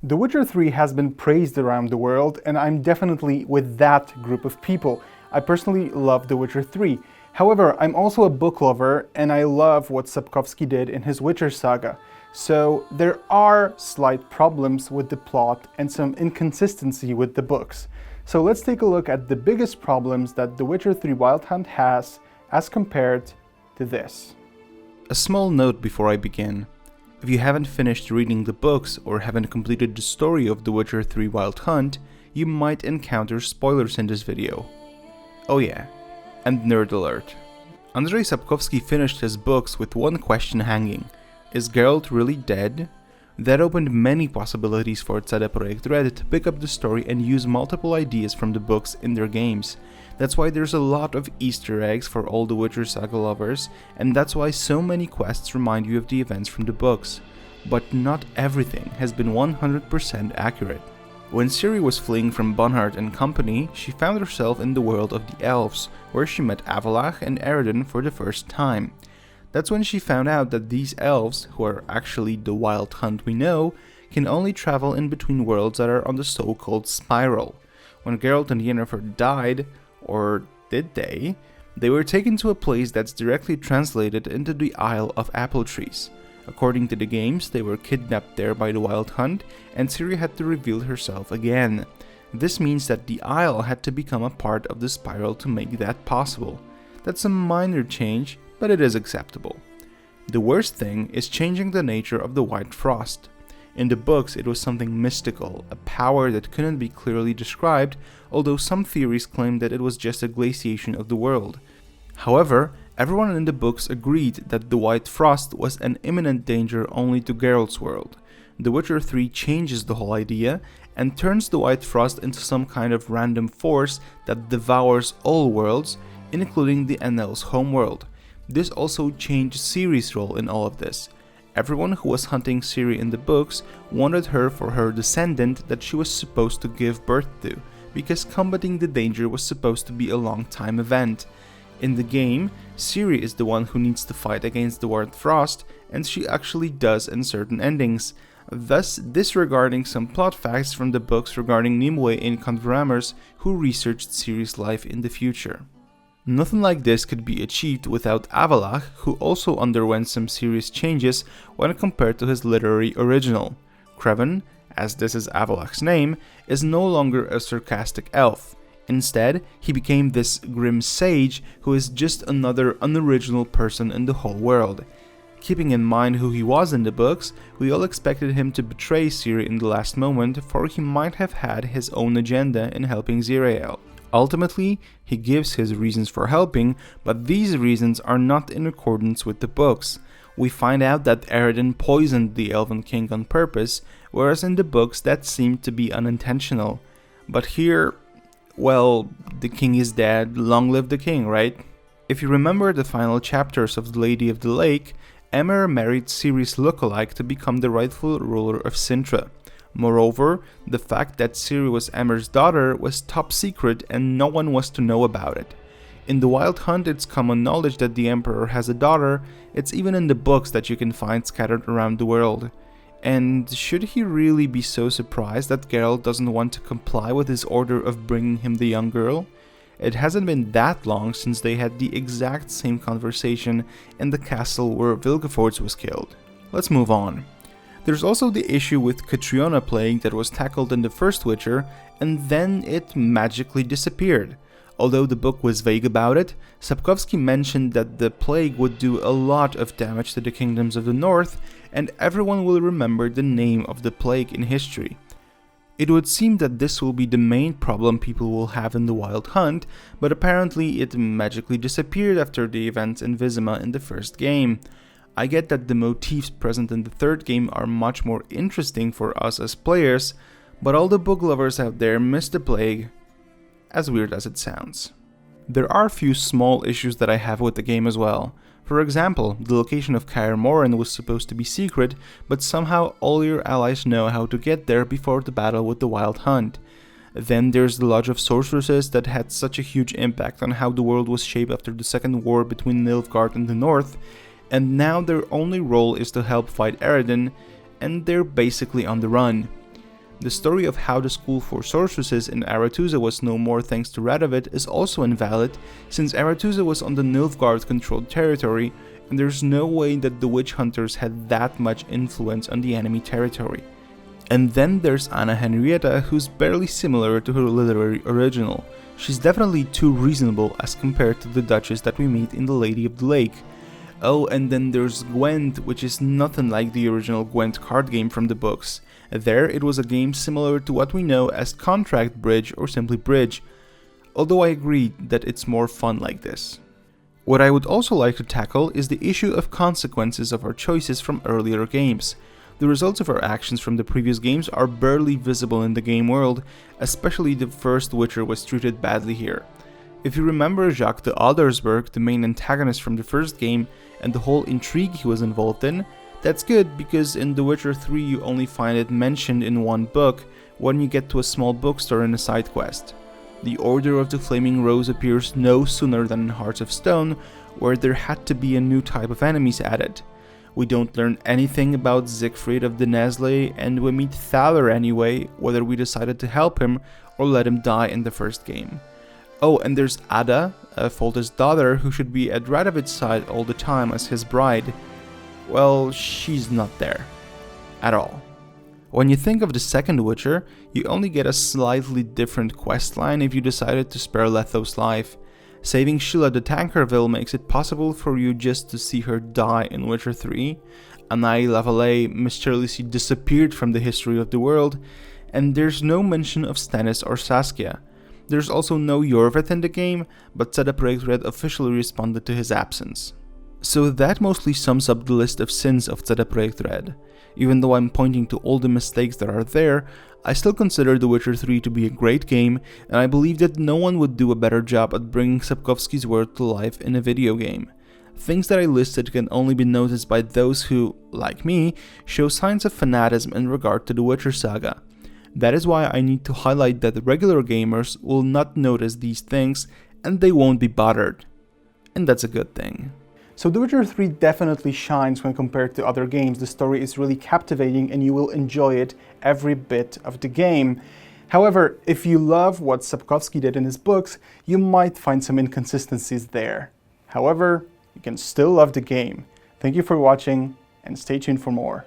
The Witcher 3 has been praised around the world, and I'm definitely with that group of people. I personally love The Witcher 3. However, I'm also a book lover, and I love what Sapkowski did in his Witcher Saga. So there are slight problems with the plot and some inconsistency with the books. So let's take a look at the biggest problems that The Witcher 3 Wild Hunt has as compared to this. A small note before I begin. If you haven't finished reading the books or haven't completed the story of The Witcher 3 Wild Hunt, you might encounter spoilers in this video. Oh yeah, and nerd alert. Andrzej Sapkowski finished his books with one question hanging. Is Geralt really dead? That opened many possibilities for CD Projekt Red to pick up the story and use multiple ideas from the books in their games. That's why there's a lot of Easter eggs for all the Witcher Saga lovers, and that's why so many quests remind you of the events from the books. But not everything has been 100% accurate. When Ciri was fleeing from Bonhart and company, she found herself in the world of the elves, where she met Avila and Eredin for the first time. That's when she found out that these elves, who are actually the Wild Hunt we know, can only travel in between worlds that are on the so-called spiral. When Geralt and Yennefer died, or did they were taken to a place that's directly translated into the Isle of Apple Trees. According to the games, they were kidnapped there by the Wild Hunt, and Ciri had to reveal herself again. This means that the Isle had to become a part of the spiral to make that possible. That's a minor change, but it is acceptable. The worst thing is changing the nature of the White Frost. In the books, it was something mystical, a power that couldn't be clearly described, although some theories claimed that it was just a glaciation of the world. However, everyone in the books agreed that the White Frost was an imminent danger only to Geralt's world. The Witcher 3 changes the whole idea and turns the White Frost into some kind of random force that devours all worlds, including the Enel's homeworld. This also changed Ciri's role in all of this. Everyone who was hunting Ciri in the books wanted her for her descendant that she was supposed to give birth to, because combating the danger was supposed to be a long time event. In the game, Ciri is the one who needs to fight against the White Frost, and she actually does in certain endings, thus disregarding some plot facts from the books regarding Nimue and Converamers who researched Ciri's life in the future. Nothing like this could be achieved without Avila, who also underwent some serious changes when compared to his literary original. Creven, as this is Avilach's name, is no longer a sarcastic elf. Instead, he became this grim sage who is just another unoriginal person in the whole world. Keeping in mind who he was in the books, we all expected him to betray Ciri in the last moment, for he might have had his own agenda in helping Zirael. Ultimately, he gives his reasons for helping, but these reasons are not in accordance with the books. We find out that Eredin poisoned the Elven King on purpose, whereas in the books that seemed to be unintentional. But here, well, the king is dead, long live the king, right? If you remember the final chapters of The Lady of the Lake, Emmer married Ciri's lookalike to become the rightful ruler of Sintra. Moreover, the fact that Ciri was Emmer's daughter was top secret and no one was to know about it. In the Wild Hunt, it's common knowledge that the Emperor has a daughter. It's even in the books that you can find scattered around the world. And should he really be so surprised that Geralt doesn't want to comply with his order of bringing him the young girl? It hasn't been that long since they had the exact same conversation in the castle where Vilgefortz was killed. Let's move on. There's also the issue with Catriona plague that was tackled in the first Witcher, and then it magically disappeared. Although the book was vague about it, Sapkowski mentioned that the plague would do a lot of damage to the kingdoms of the north, and everyone will remember the name of the plague in history. It would seem that this will be the main problem people will have in the Wild Hunt, but apparently it magically disappeared after the events in Vizima in the first game. I get that the motifs present in the third game are much more interesting for us as players, but all the book lovers out there miss the plague, as weird as it sounds. There are a few small issues that I have with the game as well. For example, the location of Kaer Morhen was supposed to be secret, but somehow all your allies know how to get there before the battle with the Wild Hunt. Then there's the Lodge of Sorceresses that had such a huge impact on how the world was shaped after the second war between Nilfgaard and the north, and now their only role is to help fight Eredin, and they're basically on the run. The story of how the school for sorceresses in Aretuza was no more thanks to Radovid is also invalid, since Aretuza was on the Nilfgaard-controlled territory, and there's no way that the witch hunters had that much influence on the enemy territory. And then there's Anna Henrietta, who's barely similar to her literary original. She's definitely too reasonable as compared to the Duchess that we meet in The Lady of the Lake. Oh, and then there's Gwent, which is nothing like the original Gwent card game from the books. There, it was a game similar to what we know as Contract Bridge or simply Bridge, although I agree that it's more fun like this. What I would also like to tackle is the issue of consequences of our choices from earlier games. The results of our actions from the previous games are barely visible in the game world, especially the first Witcher was treated badly here. If you remember Jacques de Aldersberg, the main antagonist from the first game, and the whole intrigue he was involved in, that's good because in The Witcher 3 you only find it mentioned in one book when you get to a small bookstore in a side quest. The Order of the Flaming Rose appears no sooner than in Hearts of Stone, where there had to be a new type of enemies added. We don't learn anything about Siegfried of the Nesle, and we meet Thaler anyway, whether we decided to help him or let him die in the first game. Oh, and there's Ada, Foltest's daughter, who should be at Radovid's side all the time as his bride. Well, she's not there. At all. When you think of the second Witcher, you only get a slightly different questline if you decided to spare Letho's life. Saving Sheila de Tankerville makes it possible for you just to see her die in Witcher 3. Anaï Lavallee mysteriously disappeared from the history of the world, and there's no mention of Stannis or Saskia. There's also no Jorveth in the game, but Zedapraytred officially responded to his absence. So that mostly sums up the list of sins of Zedapraytred. Even though I'm pointing to all the mistakes that are there, I still consider The Witcher 3 to be a great game, and I believe that no one would do a better job at bringing Sapkowski's world to life in a video game. Things that I listed can only be noticed by those who, like me, show signs of fanatism in regard to the Witcher Saga. That is why I need to highlight that regular gamers will not notice these things and they won't be bothered. And that's a good thing. So The Witcher 3 definitely shines when compared to other games. The story is really captivating and you will enjoy it every bit of the game. However, if you love what Sapkowski did in his books, you might find some inconsistencies there. However, you can still love the game. Thank you for watching and stay tuned for more.